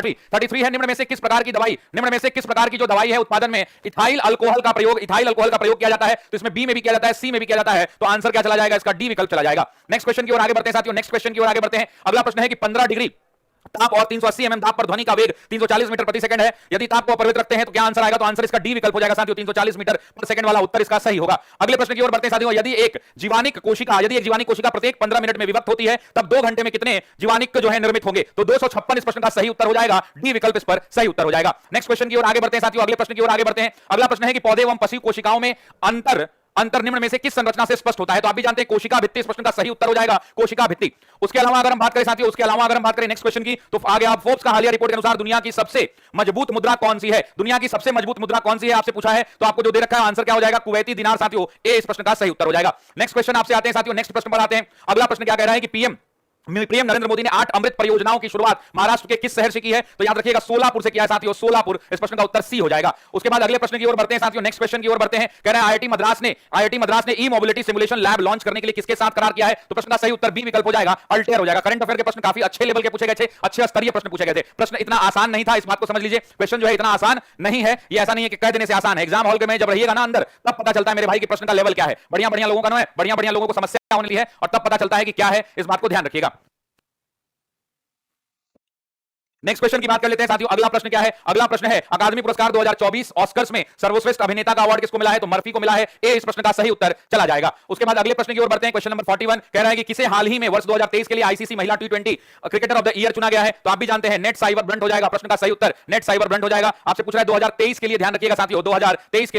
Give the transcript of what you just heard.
33 है, निम्न में से किस प्रकार की दवाई, निम्न में से किस प्रकार की जो दवाई है उत्पादन में इथाइल अल्कोहल का प्रयोग किया जाता है? तो इसमें बी में भी किया जाता है, सी में भी किया जाता है, तो आंसर क्या चला जाएगा? इसका डी विकल्प चला जाएगा। नेक्स्ट क्वेश्चन की ओर आगे बढ़ते हैं साथियों, नेक्स्ट क्वेश्चन की ओर आगे बढ़ते हैं। अगला प्रश्न है कि 15 डिग्री ताप और 380 mm ताप पर ध्वनि का वेग 340 मीटर प्रति सेकंड है। यदि ताप को अपरिवर्तित रखते हैं तो क्या आंसर आएगा? तो आंसर इसका डी विकल्प हो जाएगा साथियों, 340 मीटर पर सेकंड वाला उत्तर इसका सही होगा। अगले प्रश्न की ओर बढ़ते हैं साथियों, यदि एक जीवाणिक कोशिका प्रत्येक 15 मिनट में विभक्त होती है तब 2 घंटे में कितने जीवाणिक जो है निर्मित होंगे? तो 256 इस प्रश्न का सही उत्तर हो जाएगा, डी विकल्प इस पर सही उत्तर हो जाएगा। नेक्स्ट क्वेश्चन की ओर आगे बढ़ते हैं साथियों, अगले प्रश्न की ओर आगे बढ़ते हैं। अगला प्रश्न है कि पौधे एवं पशु कोशिकाओं में अंतर निम्न में से किस संरचना से स्पष्ट होता है? तो आप भी जानते हैं कोशिका भित्ति इस प्रश्न का सही उत्तर हो जाएगा, कोशिका भित्ति। उसके अलावा अगर हम बात करें साथियों, उसके अलावा अगर हम बात करें नेक्स्ट क्वेश्चन की, तो आगे आप फोर्ब्स का हालिया रिपोर्ट के अनुसार दुनिया की सबसे मजबूत मुद्रा कौन सी है? दुनिया की सबसे मजबूत मुद्रा कौन सी है आपसे पूछा है, तो आपको जो दे रखा है आंसर क्या हो जाएगा? कुवैती दिनार साथियों, ए इस प्रश्न का सही उत्तर हो जाएगा। नेक्स्ट क्वेश्चन आपसे आते हैं साथियों, नेक्स्ट प्रश्न पर आते हैं। अगला प्रश्न क्या कह रहा है कि पीएम नरेंद्र मोदी ने 8 अमृत परियोजनाओं की शुरुआत महाराष्ट्र के किस शहर से की है? तो याद रखिएगा सोलापुर से किया है साथियों, सोलापुर। इस प्रश्न का उत्तर सी हो जाएगा। उसके बाद अगले प्रश्न की ओर बढ़ते हैं साथियों, नेक्स्ट क्वेश्चन की ओर बढ़ते हैं। कह रहे हैं आईआईटी मद्रास ने ई मोबिलिटी सिमुलेशन लैब लॉन्च करने के लिए किसके साथ करार किया है? तो प्रश्न का सही उत्तर बी विकल्प हो जाएगा, अल्टेयर हो जाएगा। करंट अफेयर के प्रश्न काफी अच्छे लेवल के पूछे गए थे, अच्छे स्तरीय प्रश्न पूछे गए थे। प्रश्न इतना आसान नहीं था, इस बात को समझ लीजिए। क्वेश्चन जो है इतना आसान नहीं है, ये ऐसा नहीं है कि कह देने से आसान है। एग्जाम हॉल में जब रहिएगा ना अंदर, तब पता चलता है मेरे भाई कि प्रश्न का लेवल क्या है। बढ़िया लोगों का बढ़िया लोगों को समस्या होने है और तब पता चलता है कि क्या है, इस बात को ध्यान रखिएगा। नेक्स्ट क्वेश्चन की बात कर लेते हैं साथियों। अगला प्रश्न क्या है? अगला प्रश्न है अकादमी पुरस्कार 2024 ऑस्कर्स में सर्वश्रेष्ठ अभिनेता का अवार्ड किसको मिला है? तो मर्फी को मिला है, ए इस प्रश्न का सही उत्तर चला जाएगा। उसके बाद अगले प्रश्न की ओर बढ़ते हैं। क्वेश्चन नंबर 41 कह रहा है कि किसे हाल ही में वर्ष 2023 के लिए आईसीसी महिला टी20 क्रिकेटर ऑफ द ईयर चुना गया है? तो आप भी जानते हैं नेट साइबर ब्रंट हो जाएगा, प्रश्न का सही उत्तर नेट साइबर ब्रंट हो जाएगा। आपसे पूछ रहा है 2023 के लिए, ध्यान रखिएगा साथियों, 2023 के लिए